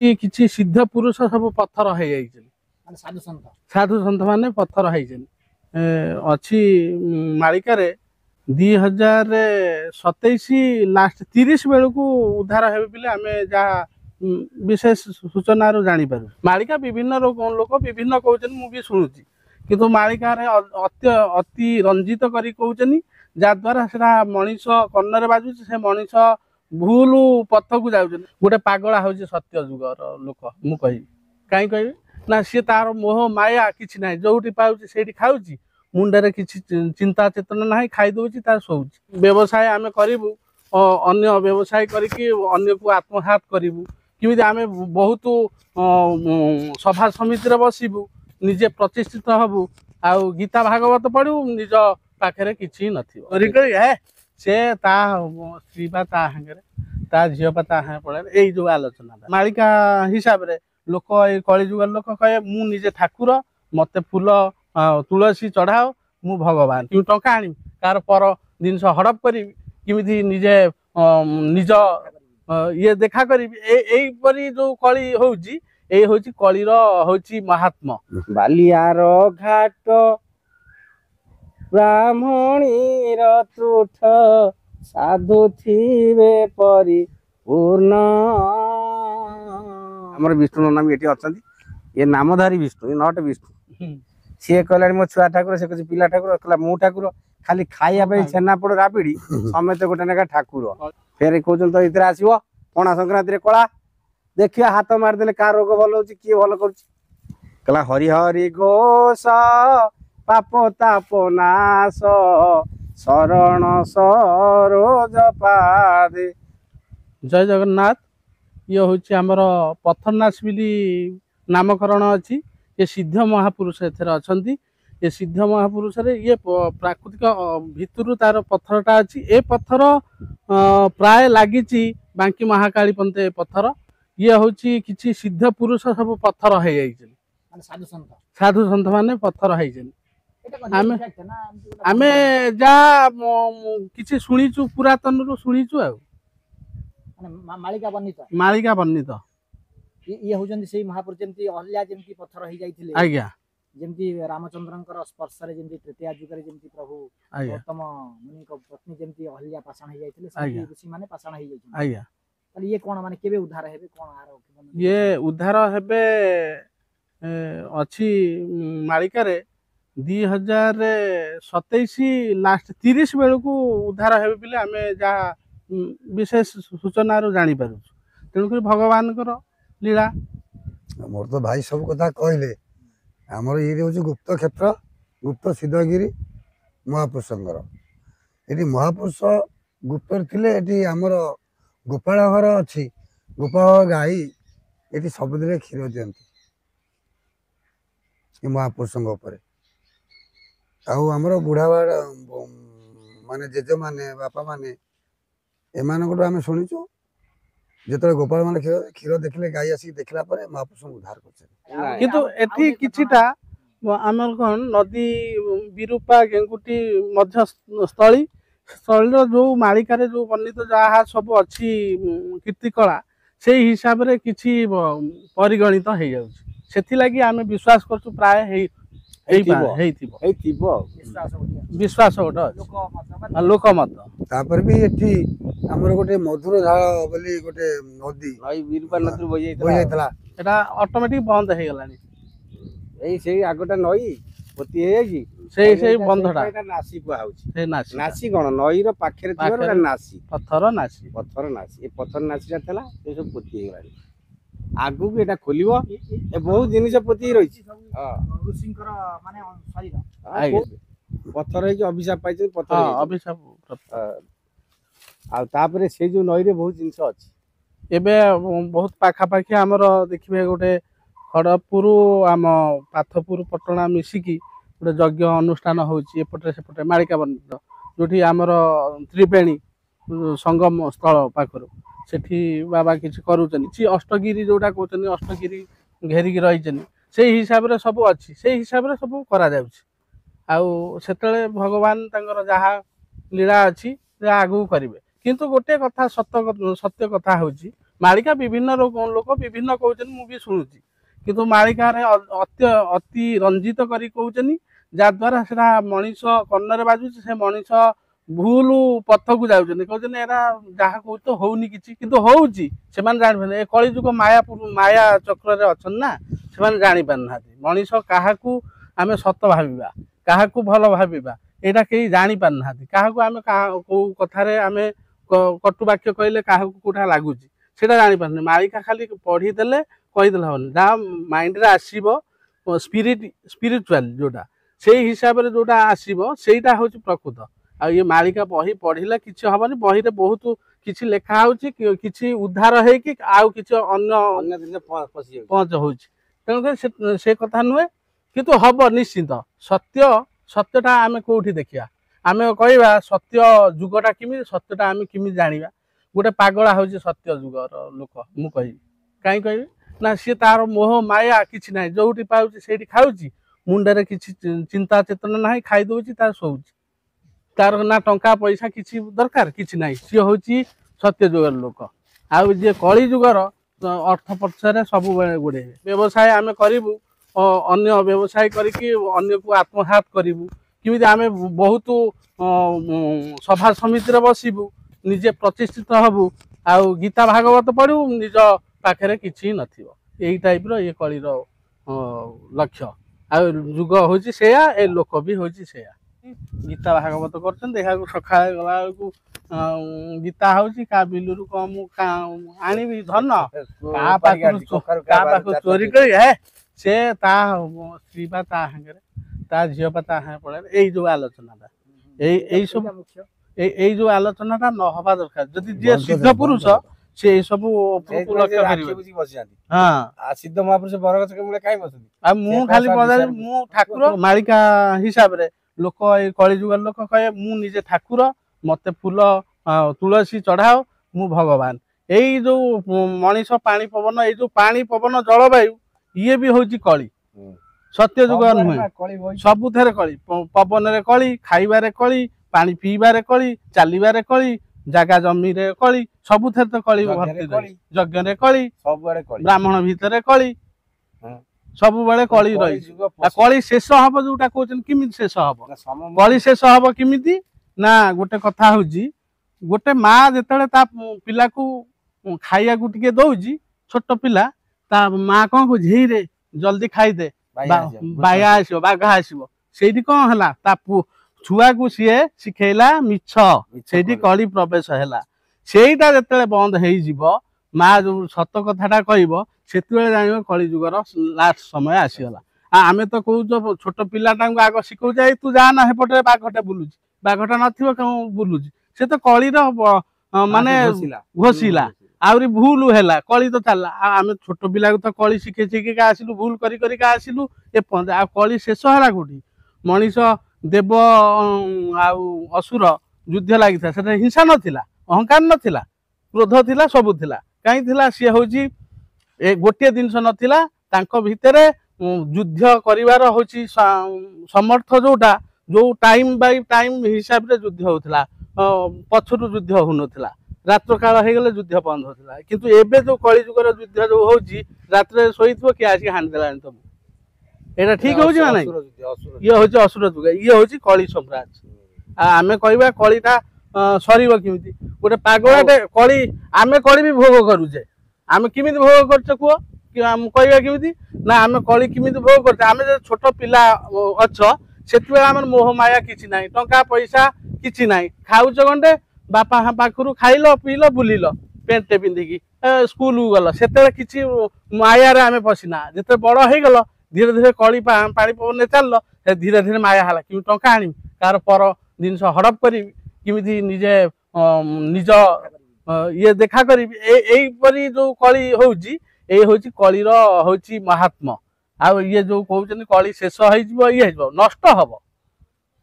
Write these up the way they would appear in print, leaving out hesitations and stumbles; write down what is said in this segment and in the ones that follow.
कि किछि सिद्ध पुरुष सब पत्थर हो जाइछन साधु संत माने पत्थर होइछन अछि मालिका रे 2027 लास्ट 30 बेलू उद्धार हेबे बिले आमे जा विशेष सूचना जानी पारू मालिका विभिन्न लोक विभिन्न कहउछन मु भी सुनुची किंतु मालिका रे अति रंजित करी कहउछनी जा द्वारा सेटा मनीष कर्णरे बाजुची से मनीष भूल पथ को जाउछन गोटे पागला होची सत्य जुगर लोक मु कहि काई कहि ना सी तार मोह माया किछि नाही जोउटी पाउची सेठी खाउची मुंडरे किछि चिंता चेतना नाही खाई दोची तार सोउची व्यवसाय आमे करिवु अन्य व्यवसाय करिकि अन्य को आत्मघात करिवु किमिति आमे बहुत सभा समिति रे बसिबु निजे प्रतिष्ठित हबु आ गीता भागवत पढु निज पाखरे किछि नथिबो करि हे से ता स्त्री बा ता हंगरे ता झियो बा ता हंग पड़े एई जो आलोचना मालिका हिसाब रे लोक ए कली जुग लोक कहे मु निजे ठाकुर मते फूल तुलसी चढ़ाओ मु भगवान कि टंका आनी कार पर जिनस हड़प करी किमिति निजे निज ये देखा करी एई परी जो कली होउची एई होउची कली रो होउची महात्मा बालियार घाट ब्राह्मणी तुठ साधु थिबे परिपूर्ण हमर विष्णु नाम एठी अछंती ये नामधारी विष्णु ये नॉट विष्णु सी कहला मो छुआ ठाकुर से कहछि पिला ठाकुर कहला मु ठाकुर खाली खाइया पे छेना पड़ रापिडी समेत गोटे नेका ठाकुर फेर कहउछन तो इतरे आसीबो पणा संक्रांति रे कला देखिया हाथ मार देले का रोग भलो होची की भलो करछि कहला हरि हरि घोष पाप ताप नाश शरण सरोज पादे जय जगन्नाथ ये होची हमर पत्थरनाश बिली नामकरण अछि ये सिद्ध महापुरुष एथर अछंती ये सिद्ध महापुरुष रे ये प्राकृतिक भितरु तार पत्थरटा अछि ए पत्थर प्राय लागिची बांकी महाकाली पंते पत्थर ये होची किछि सिद्ध पुरुष सब पत्थर हो जाइछन माने साधु संत माने पत्थर होइछन आमे जा किछि सुनिचु पुरातन रु सुनिचु आ मालिका बन्नित ये होजंती से महापुरुष जेमती अहल्या जेमती पत्थर हो जाइथिले आज्ञा जेमती रामचंद्रंकर स्पर्श रे जेमती तृतीया युग रे जेमती प्रभु गौतम मुनि को पत्नी जेमती अहल्या पाषाण हो जाइथिले से ऋषि माने पाषाण हो जाइथिले आज्ञा ताले ये कोन माने केबे उद्धार हेबे कोन आरो ये उद्धार हेबे अछि मालिका रे 2027 लास्ट 30 बेलू उद्धार हेबे बिले आमे जा विशेष सूचना जानी पारू तेणुक भगवान लीला मोर तो भाई सब कथा कहले आमर ये हूँ गुप्त क्षेत्र गुप्त सिद्धगिरी महापुरुषंकर ये महापुरुष गुप्त थिले ये आमर गोपाल घर अच्छी गोपाल गाई ये सबुदिन क्षीर दिखती महापुरुषों आमर बुढ़ा माने जेजे माने बापा माने एमान आम शुणुचु जो गोपाल मान क्षीर देखले गाई आसिक देखला महापुरुष उद्धार कर किंतु एठी किछिटा आमर कौन नदी विरूपा गेंगुटी मध्य स्थली स्थलीर जो मालिकार जो वर्णित जहाँ सब अच्छी कीर्तिकला से हिसाब रे किछि परिगणित हो जाउछि सेथि लागि आमे विश्वास करछु प्राय विश्वास गोटे लोक मत तापर भी एठी हमर गोटे मधुर झाळ बोली गोटे नदी वीरपा नदी बोई जाइतला एटा ऑटोमेटिक बंद हे गलानी एई सेई आगोटा नई पति हे कि सेई बंधटा एटा नासी को आउछि से नासी नासी कोन नई रो पाखरे थिबो नासी पत्थर नासी ए पत्थर नासी तला ए सब पति हे गलानी आगु के एटा खोलिबो ए बहुत जिनिस पति रही हां ऋषिंकर माने शरीर पत्थर हे कि अभिशाप पाइछ पत्थर अभिशाप आ तापरे से जो नई रे बहुत जिनिस अछि एबे बहुत पाखा पाखी हमर देखिबे गोटे खड़गपुर आम पाथपुर पटना मिसिकी गोटे यज्ञ अनुष्ठान होची एपटे सेपटे मालिका बन्नित जोठी आमर त्रिवेणी संगम स्थल पाखर सेठी बाबा किछि करूचनी छि अष्टगिरी जोटा कहउचनी अष्टगिरी घेरिकी रहिचनी से हिसाब रे सब अछि से हिसाब रे सब करा जाउछि आउ सेतले भगवान तांकर जहा लीला अछि से आगु करिवे किंतु गोटे कथा सत्य कथा होची ମାଳିକା ବିଭିନ୍ନ ଲୋକ ବିଭିନ୍ନ କହୁଛନ୍ତି, ମୁଁ ବି ଶୁଣୁଛି, କିନ୍ତୁ ମାଳିକାରେ ଅତି ରଞ୍ଜିତ କରି କହୁଛନ୍ତି, ଯାଦ୍ୱାରା ସେଟା ମଣିଷ କର୍ଣ୍ଣରେ ବାଜୁଛି, ସେ ମଣିଷ ଭୁଲ ପଥକୁ ଯାଉଛନ୍ତି, କହୁଛନ୍ତି ଏରା ଯାହା କହୁଛ ତ ହଉନି କିଛି, କିନ୍ତୁ ହଉଛି ସେମାନେ ଜାଣିପାରୁନି। ଏ କଳିଯୁଗ ମାୟା ଚକ୍ରରେ ଅଛନ୍ତି ନା, ସେମାନେ ଜାଣିପାରୁନାହାନ୍ତି। ମଣିଷ କାହାକୁ ଆମେ ସତ ଭାବିବା, କାହାକୁ ଭଲ ଭାବିବା, ଏଇଟା କେହି ଜାଣିପାରୁନାହାନ୍ତି। କାହାକୁ ଆମେ କୋଉ କଥାରେ ଆମେ କଟୁ ବାକ୍ୟ କହିଲେ କାହାକୁ କୋଉଟା ଲାଗୁଛି ସେଇଟା ଜାଣିପାରୁନି। ମାଳିକା ଖାଲି ପଢିଦେଲେ କହିଦେଲେ ହବନି, ଯାହା ମାଇଣ୍ଡରେ ଆସିବ ସ୍ପିରିଚୁଆଲ ଯୋଉଟା, ସେଇ ହିସାବରେ ଯୋଉଟା ଆସିବ ସେଇଟା ହଉଛି ପ୍ରକୃତ। ଆଉ ଇଏ ମାଳିକା ବହି ପଢିଲେ କିଛି ହବନି। ବହିରେ ବହୁତ କିଛି ଲେଖା ହଉଛି, କିଛି ଉଦ୍ଧାର ହେଇକି ଆଉ କିଛି ଅନ୍ୟ ପହଞ୍ଚ ହଉଛି। ତେଣୁକରି ସେ କଥା ନୁହେଁ, କିନ୍ତୁ ହବ ନିଶ୍ଚିନ୍ତ। ସତ୍ୟଟା ଆମେ କୋଉଠି ଦେଖିବା? ଆମେ କହିବା ସତ୍ୟ ଯୁଗଟା କେମିତି, ସତ୍ୟଟା ଆମେ କେମିତି ଜାଣିବା? ଗୋଟେ ପାଗଳା ହଉଛି ସତ୍ୟ ଯୁଗର ଲୋକ, ମୁଁ କହିବି। କାହିଁ କହିବି ନା, ସିଏ ତାର ମୋହ ମାୟା କିଛି ନାହିଁ, ଯୋଉଠି ପାଉଛି ସେଇଠି ଖାଉଛି, ମୁଣ୍ଡରେ କିଛି ଚିନ୍ତା ଚେତନା ନାହିଁ, ଖାଇଦଉଛି ତାର ଶୋଉଛି, ତାର ନା ଟଙ୍କା ପଇସା କିଛି ଦରକାର କିଛି ନାହିଁ। ସିଏ ହଉଛି ସତ୍ୟ ଯୁଗର ଲୋକ। ଆଉ ଯିଏ କଳି ଯୁଗର ଅର୍ଥ ପଛରେ ସବୁବେଳେ ଗୋଡେଇବେ। ବ୍ୟବସାୟ ଆମେ କରିବୁ, ଅନ୍ୟ ବ୍ୟବସାୟ କରିକି ଅନ୍ୟକୁ ଆତ୍ମଘାତ କରିବୁ, କେମିତି ଆମେ ବହୁତ ସଭା ସମିତିରେ ବସିବୁ, ନିଜେ ପ୍ରତିଷ୍ଠିତ ହବୁ, ଆଉ ଗୀତା ଭାଗବତ ପଢିବୁ, ନିଜ ପାଖରେ କିଛି ନଥିବ। ଏଇ ଟାଇପର ଇଏ କଳିର ଲକ୍ଷ୍ୟ। ଆଉ ଯୁଗ ହଉଛି ସେଇଆ, ଏ ଲୋକ ବି ହଉଛି ସେଇଆ। ଗୀତା ଭାଗବତ କରୁଛନ୍ତି, ଏହାକୁ ସକାଳେ ଗଲା ବେଳକୁ ଗୀତା ହଉଛି, କାହା ବିଲରୁ କଣ ମୁଁ ଆଣିବି ଧନ, କାହା ପାଖରୁ ଚୋରି କରି, ସେ ତା ସ୍ତ୍ରୀ ବା ତା ସାଙ୍ଗରେ, ତା ଝିଅ ବା ତା ସାଙ୍ଗେ ପଳେଇଲେ। ଏଇ ଯୋଉ ଆଲୋଚନାଟା, ଏଇ ସବୁ ଏଇ ଯୋଉ ଆଲୋଚନାଟା ନ ହବା ଦରକାର। ଯଦି ଯିଏ ସିଦ୍ଧ ପୁରୁଷ ସେ ଏଇ ସବୁ ସିଦ୍ଧ ମହାପୁରୁଷ ବରଗଛ ମୂଳେ କାହିଁ ବସନ୍ତି? ଆଉ ମୁଁ ଖାଲି ମୁଁ ଠାକୁର। ମାଳିକା ହିସାବରେ ଲୋକ, ଏଇ କଳି ଯୁଗର ଲୋକ କହେ ମୁଁ ନିଜେ ଠାକୁର, ମତେ ଫୁଲ ତୁଳସୀ ଚଢାଅ, ମୁଁ ଭଗବାନ। ଏଇ ଯୋଉ ମଣିଷ ପାଣି ପବନ, ଏଇ ଯୋଉ ପାଣି ପବନ ଜଳବାୟୁ, ଇଏ ବି ହଉଛି କଳି। ସତ୍ୟ ଯୁଗ ନୁହେଁ, ସବୁଥିରେ କଳି। ପବନରେ କଳି, ଖାଇବାରେ କଳି, ପାଣି ପିଇବାରେ କଳି, ଚାଲିବାରେ କଳି, ଜାଗା ଜମିରେ କଳି, ସବୁଥିରେ ତ କଳି ଭର୍ତ୍ତି। ଯଜ୍ଞରେ କଳି, ସବୁଆଡେ କଳି, ବ୍ରାହ୍ମଣ ଭିତରେ କଳି, ସବୁବେଳେ କଳି ରହିଛି। କଳି ଶେଷ ହବ ଯୋଉଟା କହୁଛନ୍ତି, କେମିତି ଶେଷ ହବ? କଳି ଶେଷ ହବ କେମିତି ନା, ଗୋଟେ କଥା ହଉଛି, ଗୋଟେ ମା ଯେତେବେଳେ ତା ପିଲାକୁ ଖାଇବାକୁ ଟିକେ ଦଉଛି, ଛୋଟ ପିଲା, ତା ମା କଣ କହୁଛି, ହେଇରେ ଜଲ୍ଦି ଖାଇଦେ, ବାୟା ଆସିବ, ବାଘ ଆସିବ। ସେଇଠି କଣ ହେଲା, ତା ଛୁଆକୁ ସିଏ ଶିଖେଇଲା ମିଛ, ସେଇଠି କଳି ପ୍ରବେଶ ହେଲା। ସେଇଟା ଯେତେବେଳେ ବନ୍ଦ ହେଇଯିବ, ମା ଯୋଉ ସତ କଥାଟା କହିବ, ସେତେବେଳେ ଜାଣିବ କଳି ଯୁଗର ଲାଷ୍ଟ ସମୟ ଆସିଗଲା। ଆମେ ତ କହୁଛ ଛୋଟ ପିଲାଟାଙ୍କୁ ଆଗ ଶିଖଉଛ, ଏଇ ତୁ ଯା ନା, ସେପଟେ ବାଘଟା ବୁଲୁଛି, ବାଘଟା ନଥିବ କଣ ବୁଲୁଛି, ସେ ତ କଳିର ମାନେ ଘୋଷିଲା, ଆହୁରି ଭୁଲ ହେଲା, କଳି ତ ଚାଲିଲା। ଆଉ ଆମେ ଛୋଟ ପିଲାକୁ ତ କଳି ଶିଖେଇ ଶିଖେଇକା ଆସିଲୁ, ଭୁଲ କରି କରିକା ଆସିଲୁ ଏପର୍ଯ୍ୟନ୍ତ। ଆଉ କଳି ଶେଷ ହେଲା କୋଉଠି? ମଣିଷ ଦେବ ଆଉ ଅସୁର ଯୁଦ୍ଧ ଲାଗିଥିଲା, ସେଟା ହିଂସା ନଥିଲା, ଅହଙ୍କାର ନଥିଲା, କ୍ରୋଧ ଥିଲା, ସବୁ ଥିଲା। କାହିଁ ଥିଲା? ସିଏ ହଉଛି ଗୋଟିଏ ଜିନିଷ ନଥିଲା ତାଙ୍କ ଭିତରେ, ଯୁଦ୍ଧ କରିବାର ହଉଛି ସମର୍ଥ, ଯୋଉଟା ଯୋଉ ଟାଇମ ବାଇ ଟାଇମ ହିସାବରେ ଯୁଦ୍ଧ ହଉଥିଲା, ପଛରୁ ଯୁଦ୍ଧ ହଉନଥିଲା, ରାତ୍ର କାଳ ହେଇଗଲେ ଯୁଦ୍ଧ ବନ୍ଦ ହଉଥିଲା। କିନ୍ତୁ ଏବେ ଯୋଉ କଳି ଯୁଗର ଯୁଦ୍ଧ ଯୋଉ ହଉଛି, ରାତ୍ରରେ ଶୋଇଥିବ କିଏ ଆସିକି ହାଣିଦେଲାଣି ତମକୁ, ଏଇଟା ଠିକ ହଉଛି ନା ନାଇଁ? ଇଏ ହଉଛି ଅସୁର ଯୁଗ, ଇଏ ହଉଛି କଳି ସମ୍ରାଟ। ଆଉ ଆମେ କହିବା କଳିଟା ସରିବ କେମିତି? ଗୋଟେ ପାଗଳାଟେ କଳି, ଆମେ କଳି ବି ଭୋଗ କରୁଛେ। ଆମେ କେମିତି ଭୋଗ କରୁଛେ କୁହ? କହିବା କେମିତି ନା, ଆମେ କଳି କେମିତି ଭୋଗ କରୁଛେ? ଆମେ ଯଦି ଛୋଟ ପିଲା ଅଛ, ସେତେବେଳେ ଆମର ମୋହ ମାୟା କିଛି ନାହିଁ, ଟଙ୍କା ପଇସା କିଛି ନାହିଁ, ଖାଉଛ ଗଣ୍ଡେ, ବାପା ପାଖରୁ ଖାଇଲ ପିଇଲ, ବୁଲିଲ ପେଣ୍ଟଟେ ପିନ୍ଧିକି, ସ୍କୁଲକୁ ଗଲ, ସେତେବେଳେ କିଛି ମାୟାରେ ଆମେ ପଶିନା। ଯେତେବେଳେ ବଡ ହେଇଗଲ, ଧୀରେ ଧୀରେ କଳି ପାଣି ପବନରେ ଚାଲିଲ, ଧୀରେ ଧୀରେ ମାୟା ହେଲା, କେମିତି ଟଙ୍କା ଆଣିବି, କାହାର ପର ଜିନିଷ ହଡପ କରିବି, କେମିତି ନିଜେ ନିଜ ଇଏ ଦେଖା କରିବି, ଏଇପରି ଯୋଉ କଳି ହଉଛି, ଏଇ ହଉଛି କଳିର ହଉଛି ମହାତ୍ମ। ଆଉ ଇଏ ଯୋଉ କହୁଛନ୍ତି କଳି ଶେଷ ହେଇଯିବ, ଇଏ ହେଇଯିବ, ନଷ୍ଟ ହବ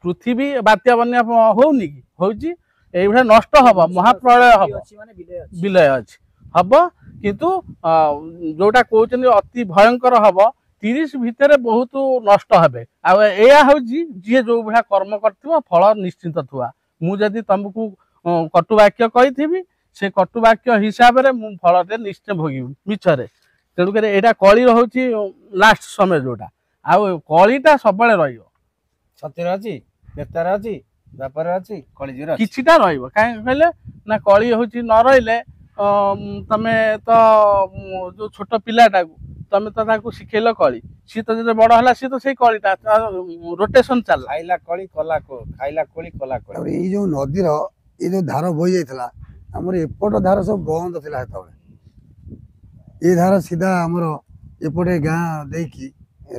ପୃଥିବୀ, ବାତ୍ୟା ବନ୍ୟା ହଉନି କି ହଉଛି, এইভଳିଆ ନଷ୍ଟ ହବ, ମହାପ୍ରଳୟ ହବ, ବିଲୟ ଅଛି ହବ। କିନ୍ତୁ ଯୋଉଟା କହୁଛନ୍ତି ଅତି ଭୟଙ୍କର ହବ, 30 ଭିତରେ ବହୁତ ନଷ୍ଟ ହେବେ। ଆଉ ଏଇଆ ହଉଛି, ଯିଏ ଯୋଉ ଭଳିଆ କର୍ମ କରିଥିବ ଫଳ ନିଶ୍ଚିନ୍ତ ଥୁଆ। ମୁଁ ଯଦି ତମକୁ କଟୁ ବାକ୍ୟ କହିଥିବି, ସେ କଟୁବାକ୍ୟ ହିସାବରେ ମୁଁ ଫଳଟେ ନିଶ୍ଚୟ ଭୋଗିବି ମିଛରେ। ତେଣୁକରି ଏଇଟା କଳି ରହୁଛି ଲାଷ୍ଟ ସମୟ ଯୋଉଟା, ଆଉ କଳିଟା ସବୁବେଳେ ରହିବ। ସତ୍ୟରେ ଅଛି, ବ୍ୟସ୍ତରେ ଅଛି, ବ୍ୟାପାରରେ ଅଛି, କଳିଯୁଗରେ ଅଛି। କିଛିଟା ରହିବ। କାହିଁକି କହିଲେ ନା କଳି ହଉଛି ନ ରହିଲେ ତମେ ତ ଯୋଉ ଛୋଟ ପିଲାଟାକୁ ତମେ ତ ତାକୁ ଶିଖେଇଲ କଳି, ସିଏ ତ ଯେତେ ବଡ ହେଲା ସିଏ ତ ସେଇ କଳିଟା ରୋଟେସନ ଚାଲିଲା। ଖାଇଲା କଳି କଲା ଖାଇଲା କୋଳି କଲା କୋଳି। ତାପରେ ଏଇ ଯୋଉ ନଦୀର ଏଇ ଯୋଉ ଧାର ବୋହି ଯାଇଥିଲା, ଆମର ଏପଟ ଧାର ସବୁ ବନ୍ଦ ଥିଲା ସେତେବେଳେ। ଏଇ ଧାର ସିଧା ଆମର ଏପଟେ ଗାଁ ଦେଇକି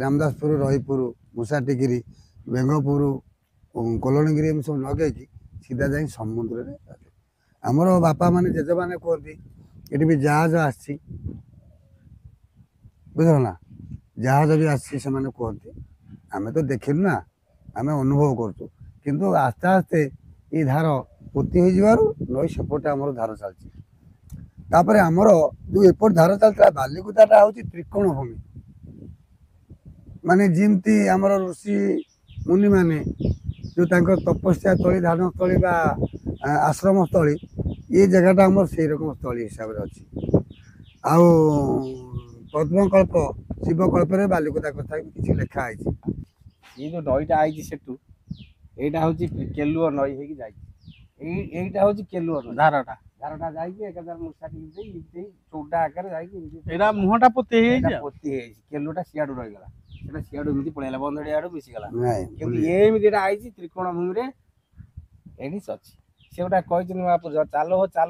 ରାମଦାସପୁର, ରହିପୁର, ମୂଷାଟିକିରି, ବେଙ୍ଗପୁର, କଲଣଗିରି ଏମିତି ସବୁ ଲଗେଇକି ସିଧା ଯାଇ ସମୁଦ୍ରରେ ଗାଧେ। ଆମର ବାପା ମାନେ ଜେଜେମାନେ କୁହନ୍ତି ଏଠି ବି ଜାହାଜ ଆସିଛି, ବୁଝିଲ ନା, ଜାହାଜ ବି ଆସିଛି ସେମାନେ କୁହନ୍ତି। ଆମେ ତ ଦେଖିଲୁ ନା, ଆମେ ଅନୁଭବ କରୁଛୁ। କିନ୍ତୁ ଆସ୍ତେ ଆସ୍ତେ ଏଇ ଧାର ପୋତି ହୋଇଯିବାରୁ ନଈ ସେପଟେ ଆମର ଧାର ଚାଲିଛି। ତାପରେ ଆମର ଯୋଉ ଏପଟ ଧାର ଚାଲିଥିଲା ବାଲିକୁଦାଟା ହଉଛି ତ୍ରିକୋଣ ଭୂମି, ମାନେ ଯେମିତି ଆମର ଋଷି ମୁନିମାନେ ଯୋଉ ତାଙ୍କ ତପସ୍ୟା ସ୍ଥଳୀ, ଧାନ ସ୍ଥଳୀ ବା ଆଶ୍ରମ ସ୍ଥଳୀ, ଏ ଜାଗାଟା ଆମର ସେଇ ରକମ ସ୍ଥଳୀ ହିସାବରେ ଅଛି। ଆଉ ପଦ୍ମକଳ୍ପ ଶିବକଳ୍ପରେ ବାଲିକୁଦା କଥା ବି କିଛି ଲେଖା ହେଇଛି। ଏଇ ଯୋଉ ନଈଟା ଆଇଛି ସେଠୁ, ଏଇଟା ହଉଛି କେଲୁଅ ନଈ ହେଇକି ଯାଇଛି। ଏଇଟା ହଉଛି କେଲୁଅ ନଈ ଧାରଟା ଯାଇକି ଏକାଥରେ ମୂଷାଟିକିରି ଦେଇ ଚଉଡ଼ା ଆକାରରେ ଯାଇକି ଏଇଟା ମୁହଁଟା ପୋତି ହେଇଯାଇଛି। ପୋତି ହେଇଯାଇଛି। କେଲୁଅଟା ସିଆଡୁ ରହିଗଲା, ସେଟା ସିଆଡୁ ଏମିତି ପଳେଇଲା, ବନ୍ଧଡି ଆଡୁ ମିଶିଗଲା। ନାଇଁ କିନ୍ତୁ ଏମିତି ଏଟା ଆଇଛି ତ୍ରିକୋଣ ଭୂମିରେ ଏଠି ଅଛି। ସେ ଗୋଟା କହିଛନ୍ତି ମହାପୁରୁଷ, ଚାଲ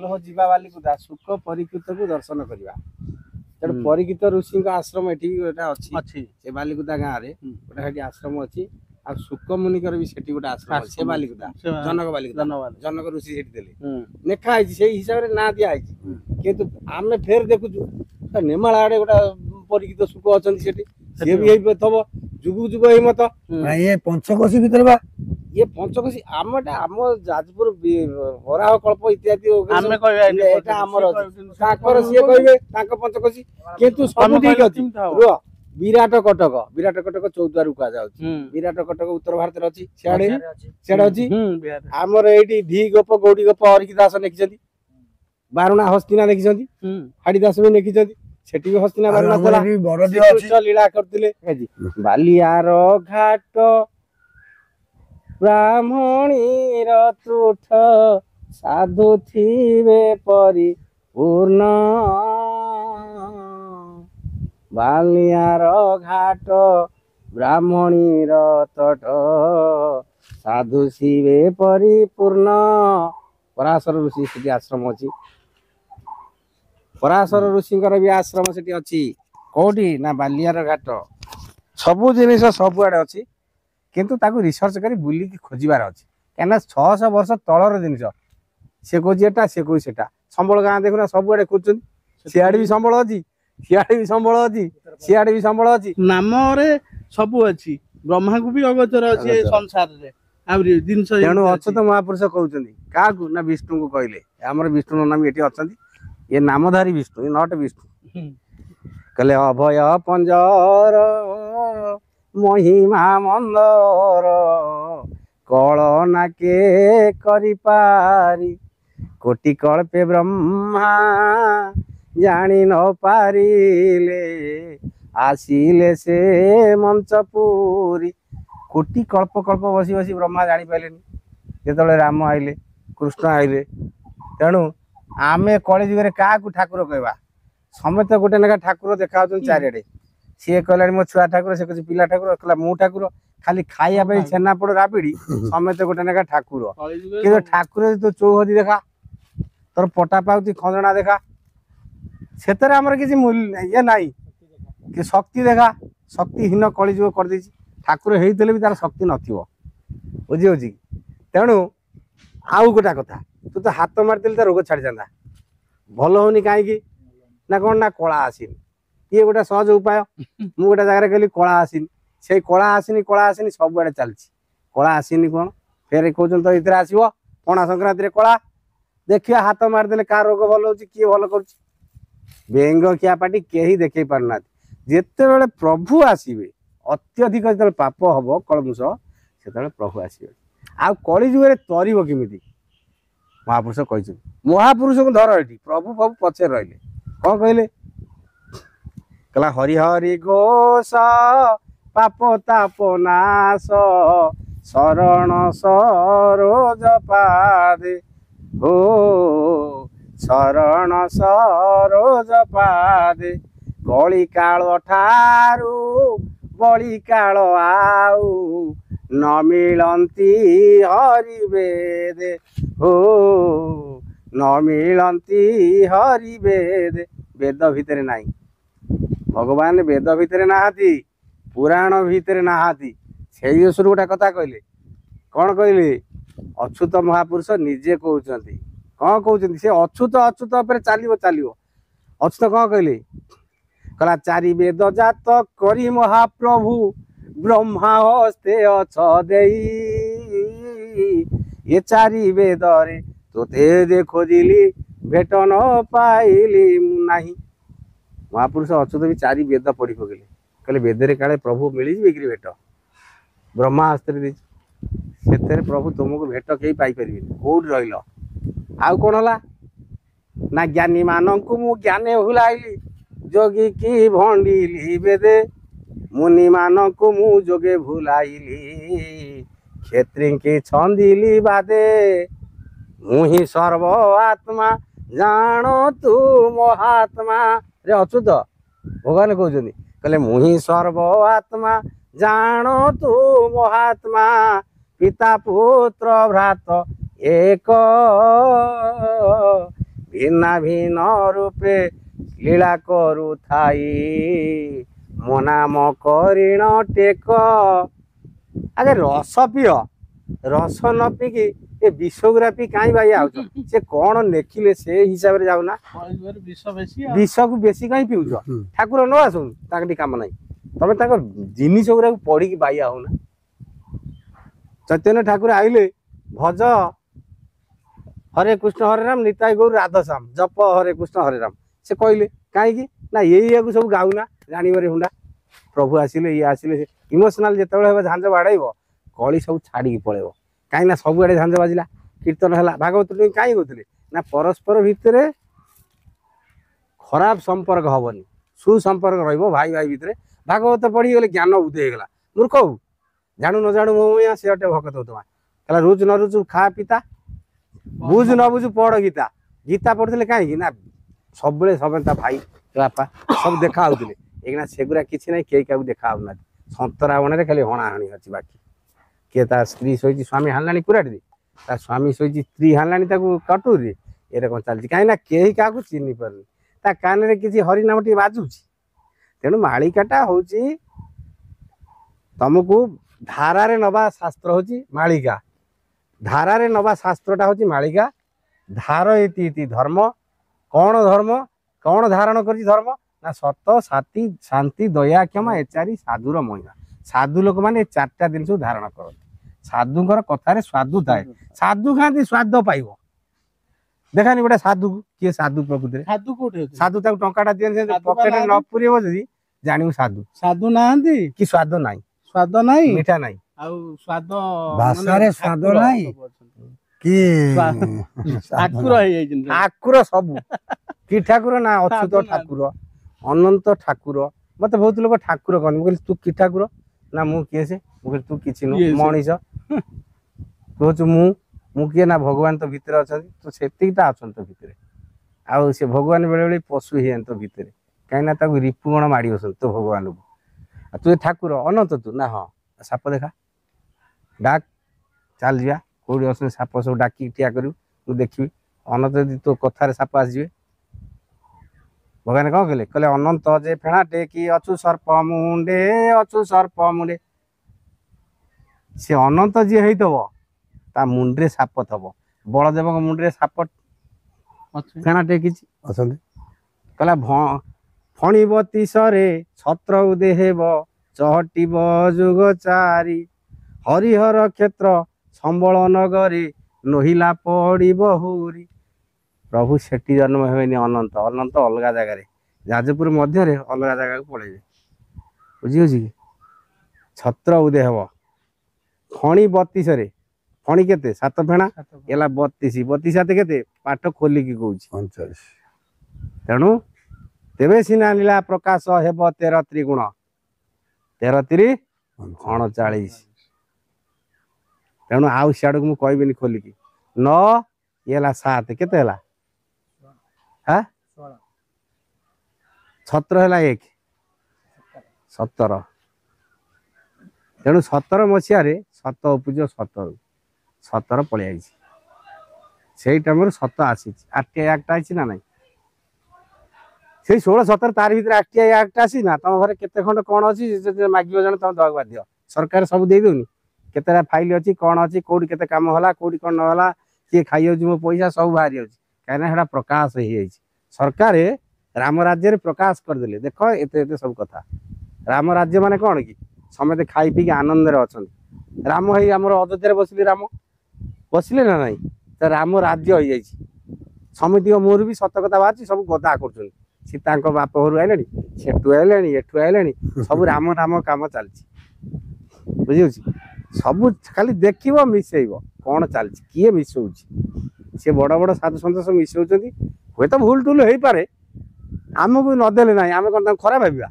ହୋ ଯିବା ବାଲିକୁଦା, ସୁଖ ପରୀକ୍ଷିତକୁ ଦର୍ଶନ କରିବା। ତେଣୁ ପରୀକ୍ଷିତ ଋଷିଙ୍କ ଆଶ୍ରମ ଏଠି ଗୋଟେ ଅଛି ସେ ବାଲିକୁଦା ଗାଁରେ, ଗୋଟେ ସେଠି ଆଶ୍ରମ ଅଛି। ଆଉ ସୁକ ମୁନିଙ୍କର ବି ସେଠି ଗୋଟେ ଆଶ୍ରମ ଅଛି, ସେ ବାଲିକୁଦା, ଜନକ ବାଲିକୁଦା, ଜନକ ଋଷି ସେଠି ଥିଲେ। ଲେଖା ହେଇଛି ସେଇ ହିସାବରେ ନାଁ ଦିଆ ହେଇଛି। କିନ୍ତୁ ଆମେ ଫେର ଦେଖୁଛୁ ନେମାଳ ଆଡେ ଗୋଟେ ପରୀକ୍ଷିତ ସୁକ ଅଛନ୍ତି ସେଠି, ସିଏ ବି ହେଇଥିବ ଯୁଗ ଯୁଗ ହେଇ ମତ। ଇଏ ପଞ୍ଚକୋଶୀ ଭିତରେ ବା ଇଏ ପଞ୍ଚକୋଶୀ ଆମଟା ଆମ ଯାଜପୁର ବରାହ କଳ୍ପ ଇତ୍ୟାଦି ଆମେ କହିବା ଏଇଟା ଆମର ଅଛି। ତାଙ୍କର ସିଏ କହିବେ ତାଙ୍କ ପଞ୍ଚକୋଶୀ, କିନ୍ତୁ ସବୁ ଠିକ ଅଛି। ରୁହ, ବିରାଟ କଟକ ଚୌଦ୍ୱାର କୁହାଯାଉଛି। ବିରାଟ କଟକ ଉତ୍ତର ଭାରତରେ ଅଛି, ସିଆଡେ ଅଛି। ଆମର ଏଇଠି ଧି ଗୋପ ଗୌଡୀ ଗୋପ ହରିକି ଦାସ ଲେଖିଛନ୍ତି, ବାରୁଣା ହସ୍ତିନା ଲେଖିଛନ୍ତି, ହାଡିଦାସ ବି ଲେଖିଛନ୍ତି। ସେଠି ବି ହସ୍ତିନା ବାରୁଣା ଥିଲା, ଶ୍ରୀକୃଷ୍ଣ ଲୀଳା କରିଥିଲେ। ବାଲିଆର ଘାଟ ବ୍ରାହ୍ମଣୀର ତୁଠ, ସାଧୁ ଥିବେ ପରିପୂର୍ଣ୍ଣ। ବାଲିଆର ଘାଟ ବ୍ରାହ୍ମଣୀର ତଟ, ସାଧୁ ଥିବେ ପରିପୂର୍ଣ୍ଣ। ପରାଶର ଋଷି ସେଠି ଆଶ୍ରମ ଅଛି। ପରାଶର ଋଷିଙ୍କର ବି ଆଶ୍ରମ ସେଠି ଅଛି। କୋଉଠି ନା ବାଲିଆର ଘାଟ। ସବୁ ଜିନିଷ ସବୁଆଡେ ଅଛି, କିନ୍ତୁ ତାକୁ ରିସର୍ଚ୍ଚ କରି ବୁଲିକି ଖୋଜିବାର ଅଛି। କାହିଁକିନା 600 ବର୍ଷ ତଳର ଜିନିଷ। ସେ କହୁଛି ଏଟା, ସେ କହୁଛି ସେଟା। ସମ୍ବଳ ଗାଁ ଦେଖୁନା ସବୁଆଡେ ଖୋଜୁଛନ୍ତି, ସିଆଡେ ବି ସମ୍ବଳ ଅଛି, ସିଆଡେ ବି ସମ୍ବଳ ଅଛି, ସିଆଡେ ବି ସମ୍ବଳ ଅଛି। ନାମରେ ସବୁ ଅଛି, ବ୍ରହ୍ମାଙ୍କୁ ବି ଅଗୋଚର ଅଛି ଏ ସଂସାରରେ ଆହୁରି ଜିନିଷ। ତେଣୁ ଅଚ୍ୟୁତ ମହାପୁରୁଷ କହୁଛନ୍ତି କାହାକୁ ନା ବିଷ୍ଣୁଙ୍କୁ କହିଲେ, ଆମର ବିଷ୍ଣୁ ନନା ବି ଏଠି ଅଛନ୍ତି। ଏ ନାମଧାରୀ ବିଷ୍ଣୁ, ଏ ନଟ ବିଷ୍ଣୁ। କହିଲେ ଅଭୟ ପଞ୍ଜର ମହିମା ମନ୍ଦର, କଳନା କେ କରିପାରି, କୋଟି କଳ୍ପେ ବ୍ରହ୍ମା ଜାଣି ନ ପାରିଲେ, ଆସିଲେ ସେ ମଞ୍ଚ ପୁରୀ। କୋଟି କଳ୍ପ କଳ୍ପ ବସି ବସି ବ୍ରହ୍ମା ଜାଣିପାରିଲେନି, ଯେତେବେଳେ ରାମ ଆଇଲେ, କୃଷ୍ଣ ଆଇଲେ। ତେଣୁ ଆମେ କଳି ଯୁଗରେ କାହାକୁ ଠାକୁର କହିବା? ସମସ୍ତେ ଗୋଟେ ଲେଖା ଠାକୁର ଦେଖାଯାଉଛନ୍ତି ଚାରିଆଡେ। ସିଏ କହିଲାଣି ମୋ ଛୁଆ ଠାକୁର, ସେ କହୁଛି ପିଲା ଠାକୁର, କହିଲା ମୁଁ ଠାକୁର। ଖାଲି ଖାଇବା ପାଇଁ ଛେନାପୋଡ ରାବିଡି, ସମସ୍ତେ ଗୋଟେ ଲେଖା ଠାକୁର। କିନ୍ତୁ ଠାକୁର ତୁ ଚଉହଦି ଦେଖା, ତୋର ପଟା ପାଉତି ଖଞ୍ଜଣା ଦେଖା, ସେଥିରେ ଆମର କିଛି ଇଏ ନାହିଁ। କି ଶକ୍ତି ଦେଖା, ଶକ୍ତିହୀନ କଳିଯୁଗ କରିଦେଇଛି। ଠାକୁର ହେଇଥିଲେ ବି ତାର ଶକ୍ତି ନଥିବ, ବୁଝି ହଉଛି କି? ତେଣୁ ଆଉ ଗୋଟେ କଥା, ତୁ ତ ହାତ ମାରିଦେଲେ ତା ରୋଗ ଛାଡ଼ିଯାନ୍ତା, ଭଲ ହଉନି କାହିଁକି ନା କଣ ନା କଳା ଆସିନି। ଇଏ ଗୋଟେ ସହଜ ଉପାୟ। ମୁଁ ଗୋଟେ ଜାଗାରେ କହିଲି କଳା ଆସିନି, ସେଇ କଳା ଆସିନି ସବୁଆଡେ ଚାଲିଛି। କଳା ଆସିନି କଣ, ଫେର କହୁଛନ୍ତି ତ ଏଥିରେ ଆସିବ ପଣା ସଂକ୍ରାନ୍ତିରେ କଳା। ଦେଖିବା ହାତ ମାରିଦେଲେ କାହା ରୋଗ ଭଲ ହଉଛି, କିଏ ଭଲ କରୁଛି। ବେଙ୍ଗ ଖିଆ ପାଟି କେହି ଦେଖେଇ ପାରୁନାହାନ୍ତି। ଯେତେବେଳେ ପ୍ରଭୁ ଆସିବେ, ଅତ୍ୟଧିକ ଯେତେବେଳେ ପାପ ହବ କଳମୁଷ, ସେତେବେଳେ ପ୍ରଭୁ ଆସିବେ। ଆଉ କଳି ଯୁଗରେ ତରିବ କେମିତି? ମହାପୁରୁଷ କହିଛନ୍ତି। ମହାପୁରୁଷଙ୍କୁ ଧର ଏଠି ପ୍ରଭୁ ପ୍ରଭୁ ପଛରେ ରହିଲେ କଣ କହିଲେ କହିଲା ହରି ହରି ଘୋଷ ପାପ ତାପ ନାଶ ଶରଣ ସରୋଜ ପାଦେ ଓ ଶରଣ ସରୋଜ ପାଦେ କଳି କାଳ ଠାରୁ ବଳି କାଳ ଆଉ ନ ମିଳନ୍ତି ହରି ବେଦେ ଓ ନ ମିଳନ୍ତି ହରି ବେଦେ। ବେଦ ଭିତରେ ନାହିଁ ଭଗବାନ, ବେଦ ଭିତରେ ନାହାନ୍ତି, ପୁରାଣ ଭିତରେ ନାହାନ୍ତି। ସେଇ ଦୋଷରୁ ଗୋଟେ କଥା କହିଲେ କଣ କହିଲେ ଅଚ୍ୟୁତ ମହାପୁରୁଷ ନିଜେ କହୁଛନ୍ତି। କଣ କହୁଛନ୍ତି ସେ ଅଚ୍ୟୁତ ଅଚ୍ୟୁତ ଉପରେ ଚାଲିବ ଚାଲିବ। ଅଚ୍ୟୁତ କଣ କହିଲେ କହିଲା ଚାରି ବେଦ ଜାତ କରି ମହାପ୍ରଭୁ ବ୍ରହ୍ମା ହସ୍ତେ ଅଛ ଦେଇ ଏ ଚାରି ବେଦରେ ତୋତେ ଖୋଜିଲି ଭେଟ ନ ପାଇଲି ନାହିଁ। ମହାପୁରୁଷ ଅଚ୍ୟୁତ ବି ଚାରି ବେଦ ପଢି ପକେଇଲେ କହିଲେ ବେଦରେ କାଳେ ପ୍ରଭୁ ମିଳିଯିବେ କି ଭେଟ, ବ୍ରହ୍ମା ହସ୍ତରେ ଦେଇଛି ସେଥିରେ ପ୍ରଭୁ ତୁମକୁ ଭେଟ କେହି ପାଇପାରିବେନି। କୋଉଠି ରହିଲ? ଆଉ କଣ ହେଲା ନା ଜ୍ଞାନୀ ମାନଙ୍କୁ ମୁଁ ଜ୍ଞାନେ ଭୁଲାଇଲି ଯୋଗୀ କି ଭଣ୍ଡିଲି ବେଦେ ମୁନି ମାନଙ୍କୁ ମୁଁ ଯୋଗେ ଭୁଲାଇଲି କ୍ଷେତ୍ରୀଙ୍କି ଛନ୍ଦିଲି ବାଦେ ମୁଁ ହିଁ ସର୍ବ ଆତ୍ମା ଜାଣ ତୁ ମହାତ୍ମା। ରେ ଅଚ୍ୟୁତ ଭଗବାନ କହୁଛନ୍ତି କହିଲେ ମୁଁ ହିଁ ସର୍ବ ଆତ୍ମା ଜାଣ ତୁ ମହାତ୍ମା ପିତା ପୁତ୍ର ଭ୍ରାତ ଏକ ଭିନ୍ନ ଭିନ୍ନ ରୂପେ ଲୀଳା କରୁଥାଇ ମୋ ନାମ କରିଣ ଟେକ। ଆରେ ରସ ପିଅ, ରସ ନ ପିଇକି ଏ ବିଷଗୁରା ପିଇ କାହିଁ ଭାଇ ଆଉଛ? ସେ କଣ ଲେଖିଲେ ସେ ହିସାବରେ ଯାଉନା, ବିଷକୁ ବେଶୀ କାହିଁ ପିଉଛ? ଠାକୁର ନ ଆସନ୍ତୁ ତାଙ୍କ ଟିକେ କାମ ନାହିଁ, ତମେ ତାଙ୍କ ଜିନିଷ ଗୁରାକୁ ପଢିକି ବାଇଆ ହଉନା। ଚୈତନ୍ୟ ଠାକୁର ଆଇଲେ ଭଜ ହରେ କୃଷ୍ଣ ହରେ ରାମ ନିତାଇ ଗୌର ରାଧଶ୍ୟାମ ଜପ ହରେ କୃଷ୍ଣ ହରେ ରାମ। ସେ କହିଲେ କାହିଁକି ନା ଏଇଆକୁ ସବୁ ଗାଉନା ଜାଣିବାରେ ହୁଣ୍ଡା। ପ୍ରଭୁ ଆସିଲେ ଇଏ ଆସିଲେ ଇମୋସନାଲ ଯେତେବେଳେ ହେବ ଝାଞ୍ଜ ବାଡ଼େଇବ କଳି ସବୁ ଛାଡ଼ିକି ପଳେଇବ। କାହିଁକି ନା ସବୁଆଡ଼େ ଝାଞ୍ଜ ବାଜିଲା, କୀର୍ତ୍ତନ ହେଲା। ଭାଗବତ କାହିଁକି କହୁଥିଲେ ନା ପରସ୍ପର ଭିତରେ ଖରାପ ସମ୍ପର୍କ ହବନି, ସୁସମ୍ପର୍କ ରହିବ ଭାଇ ଭାଇ ଭିତରେ। ଭାଗବତ ପଢିଗଲେ ଜ୍ଞାନ ଉଦୟ ହେଇଗଲା। ମୂର୍ଖ ହଉ ଜାଣୁ ନ ଜାଣୁ ମୋ ସେ ଗୋଟେ ଭକତ ହଉଥିବା କହିଲା ରୁଚୁ ନ ରୁଚୁ ଖା ପିତା ବୁଝୁ ନ ବୁଝୁ ପଢ ଗୀତା। ଗୀତା ପଢୁଥିଲେ କାହିଁକି ନା ସବୁବେଳେ ସମସ୍ତେ ତା ଭାଇ ବାପା ସବୁ ଦେଖା ହଉଥିଲେ। ଏଇନା ସେଗୁରା କିଛି ନାହିଁ, କେହି କାହାକୁ ଦେଖା ହଉନାହାନ୍ତି। ସନ୍ତରାବଣରେ ଖାଲି ହଣାହଣି ଅଛି ବାକି। କିଏ ତା ସ୍ତ୍ରୀ ଶୋଇଛି ସ୍ୱାମୀ ହାଣିଲାଣି କୁରାଟିରେ, ତା ସ୍ୱାମୀ ଶୋଇଛି ସ୍ତ୍ରୀ ହାଣିଲାଣି ତାକୁ କଟୁରିରେ। ଏଇଟା କଣ ଚାଲିଛି? କାହିଁକି ନା କେହି କାହାକୁ ଚିହ୍ନି ପାରୁନି, ତା କାନରେ କିଛି ହରିନାମ ଟିକେ ବାଜୁଛି। ତେଣୁ ମାଳିକାଟା ହଉଛି ତମକୁ ଧାରାରେ ନବା ଶାସ୍ତ୍ର ହଉଛି ମାଳିକା, ଧାରାରେ ନବା ଶାସ୍ତ୍ରଟା ହଉଛି ମାଳିକା। ଧାର ଇତି ଇତି ଧର୍ମ। କଣ ଧର୍ମ? କଣ ଧାରଣ କରିଛି ଧର୍ମ? ନା ସତ ସାତି ଶାନ୍ତି ଦୟା କ୍ଷମା ଏ ଚାରି ସାଧୁର ମହିମା। ସାଧୁ ଲୋକମାନେ ଏ ଚାରିଟା ଜିନିଷକୁ ଧାରଣ କରନ୍ତି। ସାଧୁଙ୍କର କଥାରେ ସ୍ୱାଦୁ ଥାଏ। ସାଧୁ ଖାଆନ୍ତି ସ୍ୱାଦ ପାଇବ। ଦେଖାନି ଗୋଟେ ସାଧୁକୁ, କିଏ ସାଧୁ ପ୍ରକୃତିରେ? ସାଧୁ କୋଉଠି ଅଛି? ସାଧୁ ତାକୁ ଟଙ୍କାଟା ଦିଅନ୍ତି ପକେଟରେ ନ ପୁରେଇବ ଯଦି ଜାଣିବୁ ସାଧୁ। ସାଧୁ ନାହାନ୍ତି କି ସ୍ୱାଦ ନାହିଁ, ସ୍ୱାଦ ନାହିଁ, ମିଠା ନାହିଁ, ଆଉ ସ୍ୱାଦ ଭାଷାରେ ସ୍ୱାଦ ନାହିଁ କି ଠାକୁର ହେଇଯାଇଛନ୍ତି। ଠାକୁର ସବୁ। କି ଠାକୁର? ନା ଅଚ୍ୟୁତ ଠାକୁର, ଅନନ୍ତ ଠାକୁର। ମତେ ବହୁତ ଲୋକ ଠାକୁର କହନ୍ତି। ମୁଁ କହିଲି ତୁ କି ଠାକୁର? ନା ମୁଁ କିଏ ସେ? ମୁଁ କହିଲି ତୁ କିଛି ନୁହଁ, ମଣିଷ। କହୁଛୁ ମୁଁ କିଏ? ନା ଭଗବାନ ତ ଭିତରେ ଅଛନ୍ତି। ତୁ ସେତିକିଟା ଅଛନ୍ତି ତୋ ଭିତରେ। ଆଉ ସେ ଭଗବାନ ବେଳେ ବେଳେ ପଶୁ ହେଇଯାନ୍ତି ତୋ ଭିତରେ। କାହିଁକି ନା ତାକୁ ରିପୁଗଣ ମାଡ଼ି ବସନ୍ତି ତୋ ଭଗବାନକୁ। ଆଉ ତୁ ଠାକୁର ଅନନ୍ତ ତୁ? ନା ହଁ। ସାପ ଦେଖା, ଡାକ, ଚାଲ ଯିବା। କୋଉଠି ଅଛନ୍ତି ସାପ ସବୁ ଡାକିକି ଠିଆ କରିବୁ, ମୁଁ ଦେଖିବି। ଅନନ୍ତ ଯଦି ତୋ କଥାରେ ସାପ ଆସିଯିବେ। ଭଗବାନ କଣ କହିଲେ? କହିଲେ ଅନନ୍ତ ଯେ ଫେଣାଟେ କି ଅଛୁ ସର୍ପ ମୁଣ୍ଡେ, ଅଛୁ ସର୍ପ ମୁଣ୍ଡେ। ସେ ଅନନ୍ତ ଯିଏ ହେଇଥିବ ତା ମୁଣ୍ଡରେ ସାପ ଥବ। ବଳଦେବଙ୍କ ମୁଣ୍ଡରେ ସାପ ଫେଣା ଟେକିଛି ଅଛନ୍ତି। କହିଲା ଫଣି ବତିଶରେ ଛତ୍ର ଉଦେହେବ ଚହଟିବ ଯୁଗ ଚାରି ହରିହର କ୍ଷେତ୍ର ସମ୍ବଳ ନଗରୀ ନୋହିଲା ପଡ଼ିବ ହୁରି। ପ୍ରଭୁ ସେଠି ଜନ୍ମ ହେବେନି, ଅନନ୍ତ। ଅନନ୍ତ ଅଲଗା ଜାଗାରେ, ଯାଜପୁର ମଧ୍ୟରେ ଅଲଗା ଜାଗାକୁ ପଳେଇବେ। ବୁଝିହେଉଛି କି? ଛତ୍ର ଉଦୟ ହେବ ଫଣି ବତିଶରେ ଫଣି କେତେ 7 ଫେଣା ହେଲା 32 32 7 କେତେ ପାଠ ଖୋଲିକି କହୁଛି 45 ତେଣୁ ତେବେ ସିନା ଲୀଳା ପ୍ରକାଶ ହେବ 13 ତ୍ରିଗୁଣ 13 3 39 ତେଣୁ ଆଉ ସିଆଡକୁ ମୁଁ କହିବିନି ଖୋଲିକି 9 ଇଏ ହେଲା 7 କେତେ ହେଲା 17 ହେଲା 1 17 ତେଣୁ 17 ମସିହାରେ 7 ଉପୁଜ 17 ପଳେଇ ଆଇଛି ସେଇ ଟାଇମରେ 7 ଆସିଛି RTI ଆକ୍ଟ ଆଇଛି ନା ନାଇଁ ସେଇ 16 17 ତାରି ଭିତରେ RTI ଆକ୍ଟ ଆସି ନା ତମ ଘରେ କେତେ ଖଣ୍ଡ କଣ ଅଛି ମାଗିବ ଜଣେ ତମେ ଦବାକୁ ବାଧ୍ୟ ସରକାର ସବୁ ଦେଇଦଉନି କେତେଟା ଫାଇଲ ଅଛି କଣ ଅଛି କୋଉଠି କେତେ କାମ ହେଲା କୋଉଠି କଣ ନହେଲା କିଏ ଖାଇଯାଉଛି ମୋ ପଇସା ସବୁ ବାହାରି ଯାଉଛି କାହିଁକିନା ସେଟା ପ୍ରକାଶ ହେଇଯାଇଛି ସରକାର ରାମ ରାଜ୍ୟରେ ପ୍ରକାଶ କରିଦେଲେ ଦେଖ ଏତେ ଏତେ ସବୁ କଥା ରାମ ରାଜ୍ୟ ମାନେ କଣ କି ସମସ୍ତେ ଖାଇ ପିଇକି ଆନନ୍ଦରେ ଅଛନ୍ତି ରାମ ହେଇ ଆମର ଅଯୋଧ୍ୟାରେ ବସିଲେ ରାମ ବସିଲେ ନା ନାଇଁ ତ ରାମ ରାଜ୍ୟ ହେଇଯାଇଛି ସମିତିଙ୍କ ମୁହଁରୁ ବି ସତ କଥା ବାହାରିଛି ସବୁ ଗଦା କରୁଛନ୍ତି ସୀତାଙ୍କ ବାପ ଘରୁ ଆଇଲେଣି ସେଠୁ ଆଇଲେଣି ଏଠୁ ଆଇଲେଣି ସବୁ ରାମ ନାମ କାମ ଚାଲିଛି ବୁଝିହଉଛି ସବୁ ଖାଲି ଦେଖିବ ମିଶେଇବ କଣ ଚାଲିଛି କିଏ ମିଶଉଛି ସେ ବଡ ବଡ ସାଧୁ ସନ୍ଥ ସବୁ ମିଶଉଛନ୍ତି ହୁଏତ ଭୁଲ ଟୁଲ ହେଇପାରେ ଆମକୁ ନଦେଲେ ନାହିଁ ଆମେ କଣ ତାଙ୍କୁ ଖରାପ ଭାବିବା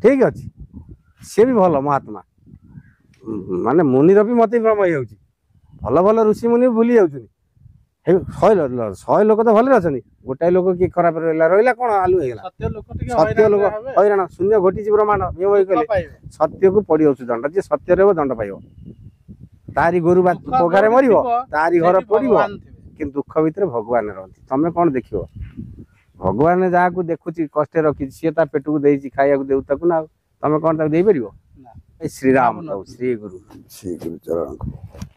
ଠିକ ଅଛି ସିଏ ବି ଭଲ ମହାତ୍ମା ମାନେ ମୁନିର ବି ମତେ ଭ୍ରମ ହେଇଯାଉଛି ଭଲ ଭଲ ଋଷି ମୁନି ଭୁଲି ଯାଉଛନ୍ତି 100 ଲୋକ ତ ଭଲରେ ଅଛନ୍ତି ଗୋଟାଏ ଲୋକ କିଏ ଖରାପ ରହିଲା କଣ ଆଲୁ ହେଇଗଲା ସତ୍ୟ ଲୋକ ହଇରାଣ ଶୂନ୍ୟ ଘଟିଛି ବ୍ରହ୍ମାଣ୍ଡ ନିୟମ କହିଲେ ସତ୍ୟକୁ ପଡିଯାଉଛି ଦଣ୍ଡ ଯିଏ ସତ୍ୟ ରହିବ ଦଣ୍ଡ ପାଇବ ତାରି ଗୋରୁ ପଘାରେ ମରିବ ତାରି ଘର ପଡିବ କିନ୍ତୁ ଦୁଃଖ ଭିତରେ ଭଗବାନ ରହନ୍ତି ତମେ କଣ ଦେଖିବ ଭଗବାନ ଯାହାକୁ ଦେଖୁଛି କଷ୍ଟେ ରଖିଛି ସିଏ ତା ପେଟକୁ ଦେଇଛି ଖାଇବାକୁ ଦେଉ ତାକୁ ନା ତମେ କଣ ତାକୁ ଦେଇପାରିବ ଶ୍ରୀରାମ ଶ୍ରୀ ଗୁରୁ ଚରଣ